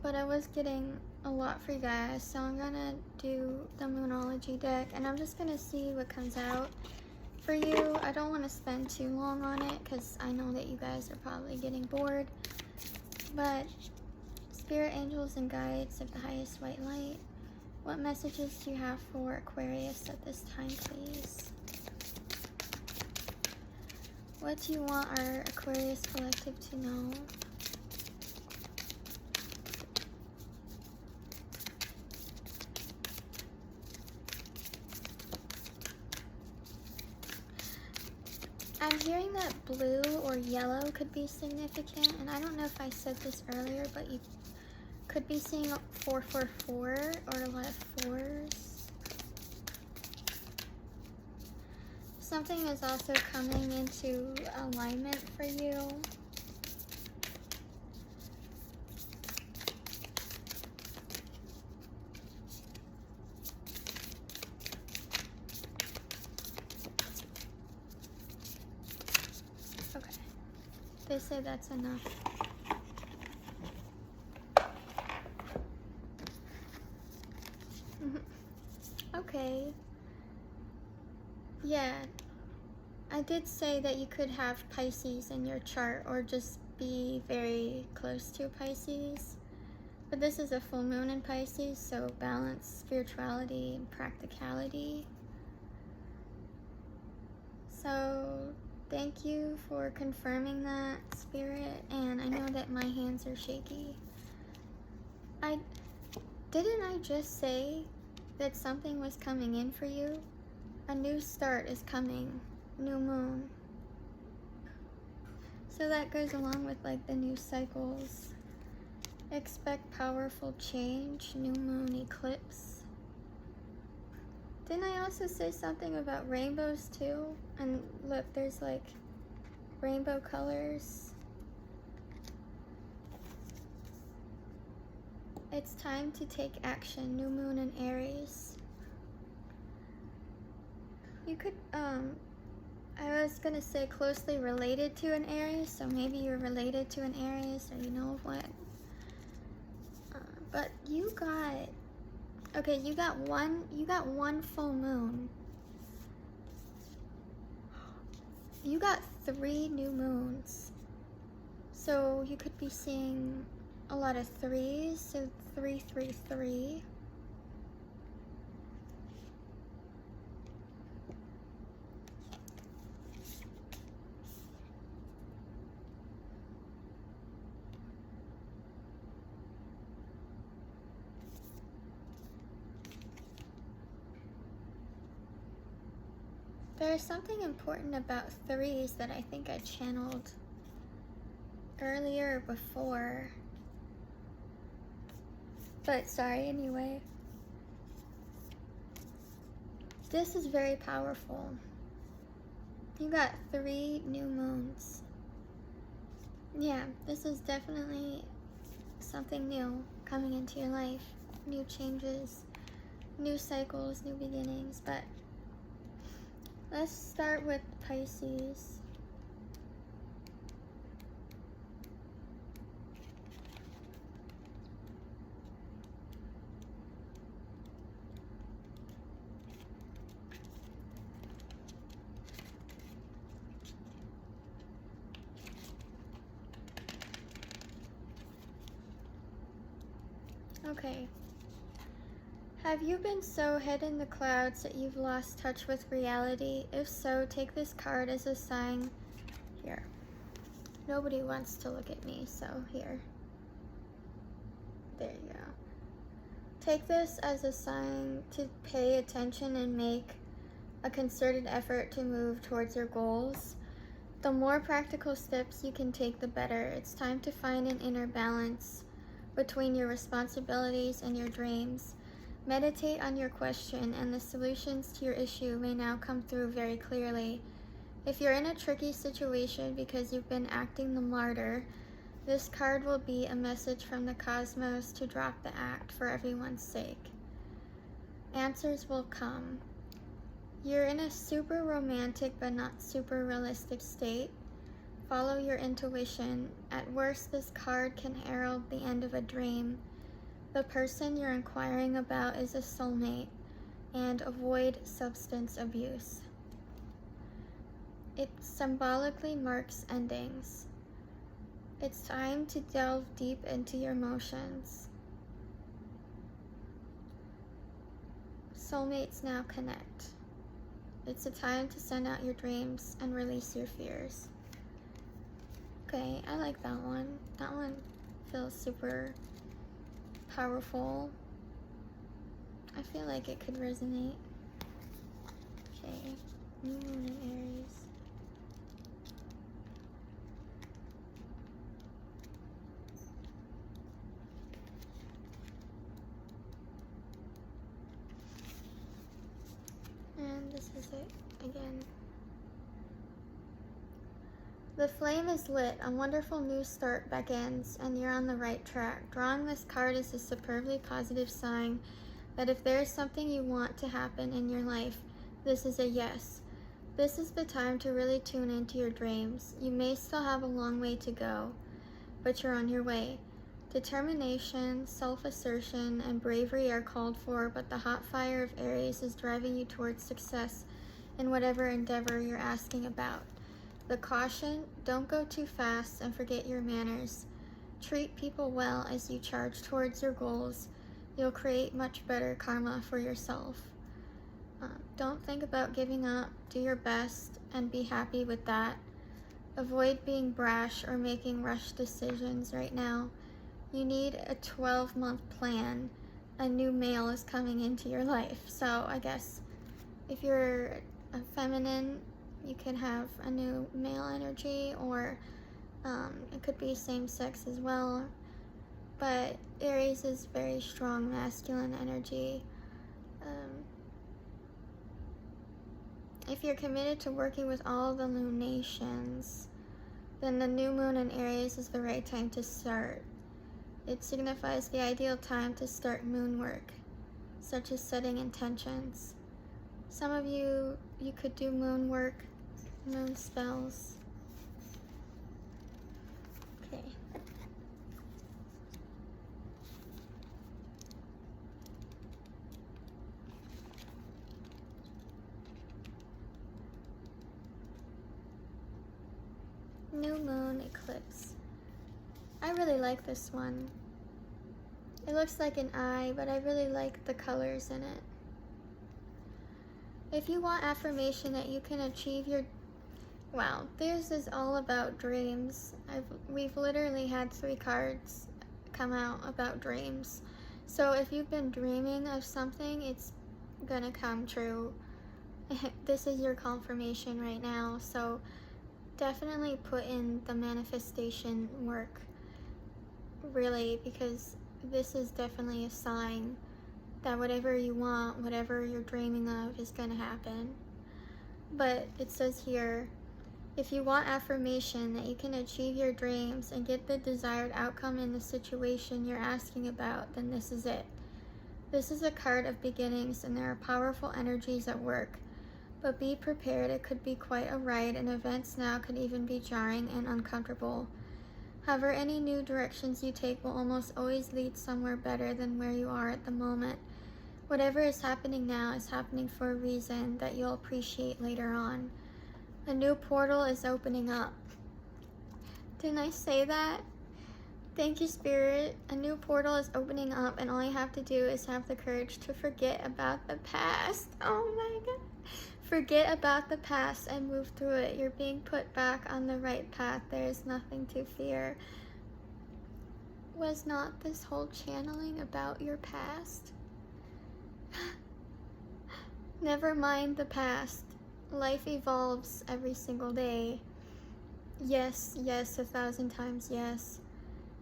but I was getting a lot for you guys, so I'm gonna do the Moonology deck, and I'm just gonna see what comes out for you. I don't want to spend too long on it, because I know that you guys are probably getting bored, but Spirit, Angels, and Guides of the highest white light, what messages do you have for Aquarius at this time, please? What do you want our Aquarius collective to know? I'm hearing that blue or yellow could be significant, and I don't know if I said this earlier, but you could be seeing 444 or a lot of fours. Something is also coming into alignment for you. They say that's enough. Okay. Yeah. I did say that you could have Pisces in your chart, or just be very close to Pisces. But this is a full moon in Pisces, so balance, spirituality, and practicality. So thank you for confirming that, Spirit, and I know that my hands are shaky. Didn't I just say that something was coming in for you? A new start is coming, new moon. So that goes along with like the new cycles. Expect powerful change, new moon eclipse. Didn't I also say something about rainbows too? And look, there's like rainbow colors. It's time to take action, new moon in Aries. You could I was gonna say closely related to an Aries, so maybe you're related to an Aries, or you know what. But you got, okay, you got one full moon. You got 3 new moons. So you could be seeing a lot of 3s, so 333. There's something important about 3s that I think I channeled earlier before. But sorry, anyway. This is very powerful. You got 3 new moons. Yeah, this is definitely something new coming into your life. New changes, new cycles, new beginnings. But let's start with Pisces. Okay. Have you been so head in the clouds that you've lost touch with reality? If so, take this card as a sign. Here. Nobody wants to look at me, so here. There you go. Take this as a sign to pay attention and make a concerted effort to move towards your goals. The more practical steps you can take, the better. It's time to find an inner balance between your responsibilities and your dreams. Meditate on your question, and the solutions to your issue may now come through very clearly. If you're in a tricky situation because you've been acting the martyr, this card will be a message from the cosmos to drop the act for everyone's sake. Answers will come. You're in a super romantic but not super realistic state. Follow your intuition. At worst, this card can herald the end of a dream. The person you're inquiring about is a soulmate, and avoid substance abuse. It symbolically marks endings. It's time to delve deep into your emotions. Soulmates now connect. It's a time to send out your dreams and release your fears. Okay, I like that one. That one feels super powerful. I feel like it could resonate. Okay, New Moon in Aries. And this is it again. The flame is lit, a wonderful new start begins, and you're on the right track. Drawing this card is a superbly positive sign that if there is something you want to happen in your life, this is a yes. This is the time to really tune into your dreams. You may still have a long way to go, but you're on your way. Determination, self-assertion, and bravery are called for, but the hot fire of Aries is driving you towards success in whatever endeavor you're asking about. The caution, don't go too fast and forget your manners. Treat people well as you charge towards your goals. You'll create much better karma for yourself. Don't think about giving up. Do your best and be happy with that. Avoid being brash or making rushed decisions right now. You need a 12-month plan. A new male is coming into your life. So I guess if you're a feminine, you could have a new male energy, or it could be same sex as well. But Aries is very strong masculine energy. If you're committed to working with all the lunations, then the new moon in Aries is the right time to start. It signifies the ideal time to start moon work, such as setting intentions. Some of you could do moon work Moon spells. Okay. New moon eclipse. I really like this one. It looks like an eye, but I really like the colors in it. If you want affirmation that you can achieve your... Wow, this is all about dreams. We've literally had 3 cards come out about dreams. So if you've been dreaming of something, it's gonna come true. This is your confirmation right now, so definitely put in the manifestation work, really, because this is definitely a sign that whatever you want, whatever you're dreaming of, is gonna happen. But it says here, if you want affirmation that you can achieve your dreams and get the desired outcome in the situation you're asking about, then this is it. This is a card of beginnings, and there are powerful energies at work. But be prepared, it could be quite a ride, and events now could even be jarring and uncomfortable. However, any new directions you take will almost always lead somewhere better than where you are at the moment. Whatever is happening now is happening for a reason that you'll appreciate later on. A new portal is opening up. Didn't I say that? Thank you, Spirit. A new portal is opening up, and all you have to do is have the courage to forget about the past. Oh my God. Forget about the past and move through it. You're being put back on the right path. There is nothing to fear. Was not this whole channeling about your past? Never mind the past. Life evolves every single day. Yes, yes, 1,000 times yes.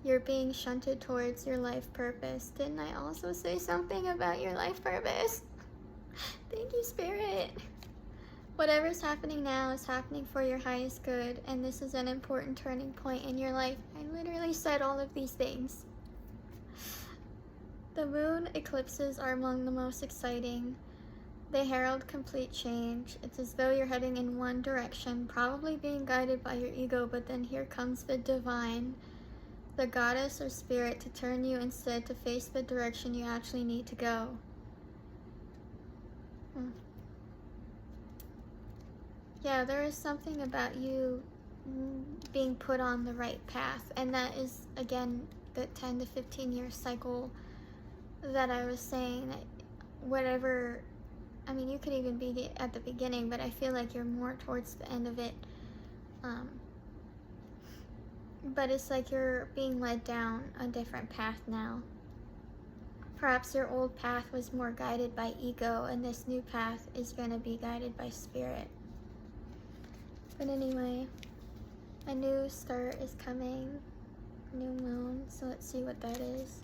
You're being shunted towards your life purpose. Didn't I also say something about your life purpose? Thank you, Spirit. Whatever's happening now is happening for your highest good, and this is an important turning point in your life. I literally said all of these things. The moon eclipses are among the most exciting. They herald complete change. It's as though you're heading in one direction, probably being guided by your ego, but then here comes the divine, the goddess or spirit, to turn you instead to face the direction you actually need to go. Yeah, there is something about you being put on the right path, and that is, again, the 10 to 15 year cycle that I was saying. That whatever, I mean, you could even be at the beginning, but I feel like you're more towards the end of it. But it's like you're being led down a different path now. Perhaps your old path was more guided by ego, and this new path is going to be guided by spirit. But anyway, a new start is coming, new moon, so let's see what that is.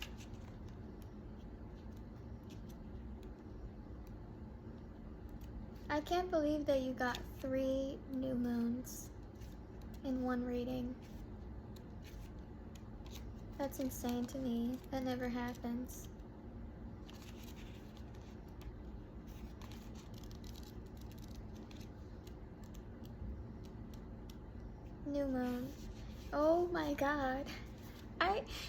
I can't believe that you got 3 new moons in one reading. That's insane to me. That never happens. New moon. Oh my God.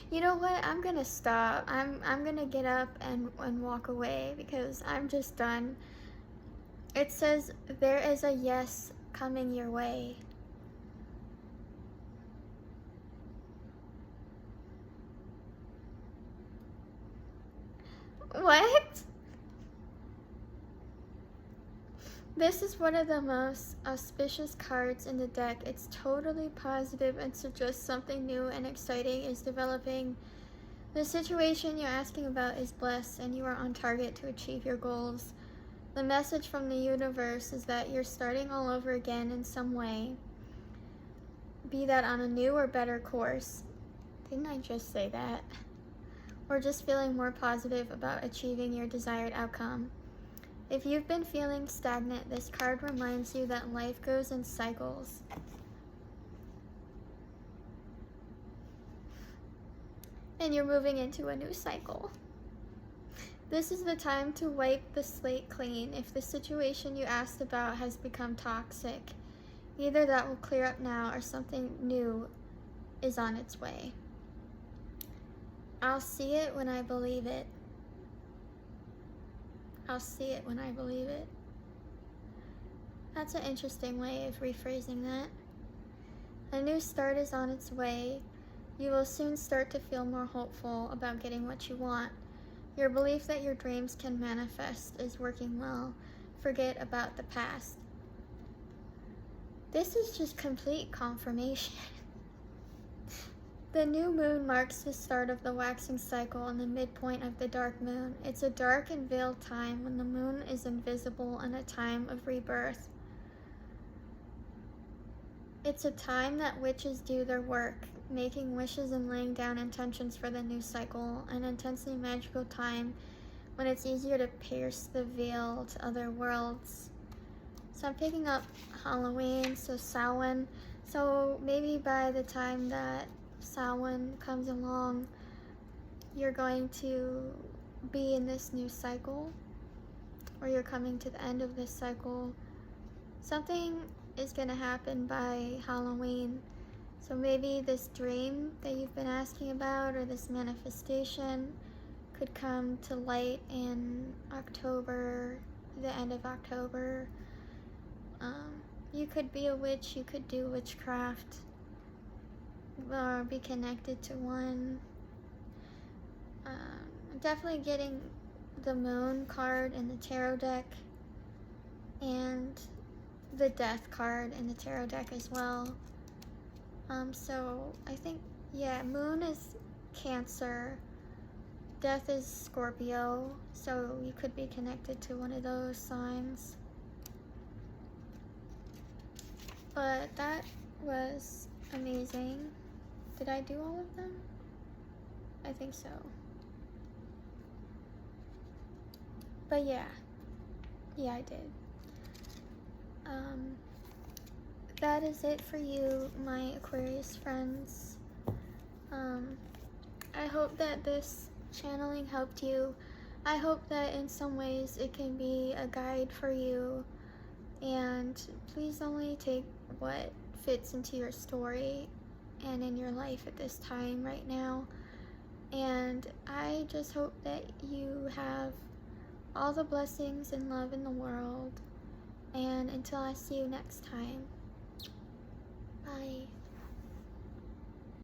You know what? I'm gonna stop. I'm gonna get up and walk away because I'm just done. It says there is a yes coming your way. What? This is one of the most auspicious cards in the deck. It's totally positive and suggests something new and exciting is developing. The situation you're asking about is blessed, and you are on target to achieve your goals. The message from the universe is that you're starting all over again in some way, be that on a new or better course. Didn't I just say that? Or just feeling more positive about achieving your desired outcome. If you've been feeling stagnant, this card reminds you that life goes in cycles. And you're moving into a new cycle. This is the time to wipe the slate clean if the situation you asked about has become toxic. Either that will clear up now or something new is on its way. I'll see it when I believe it. I'll see it when I believe it. That's an interesting way of rephrasing that. A new start is on its way. You will soon start to feel more hopeful about getting what you want. Your belief that your dreams can manifest is working well. Forget about the past. This is just complete confirmation. The new moon marks the start of the waxing cycle and the midpoint of the dark moon. It's a dark and veiled time when the moon is invisible and a time of rebirth. It's a time that witches do their work, making wishes and laying down intentions for the new cycle, an intensely magical time when it's easier to pierce the veil to other worlds. So I'm picking up Halloween, so Samhain. So maybe by the time that Samhain comes along, you're going to be in this new cycle, or you're coming to the end of this cycle. Something is going to happen by Halloween. So maybe this dream that you've been asking about, or this manifestation, could come to light in October, the end of October. You could be a witch, you could do witchcraft, or be connected to one. I'm definitely getting the moon card in the tarot deck, and the death card in the tarot deck as well. So I think, yeah, moon is Cancer, death is Scorpio, so you could be connected to one of those signs. But that was amazing. Did I do all of them? I think so. But yeah, I did. That is it for you, my Aquarius friends. I hope that this channeling helped you. I hope that in some ways it can be a guide for you. And please only take what fits into your story and in your life at this time right now. And I just hope that you have all the blessings and love in the world. And until I see you next time, bye.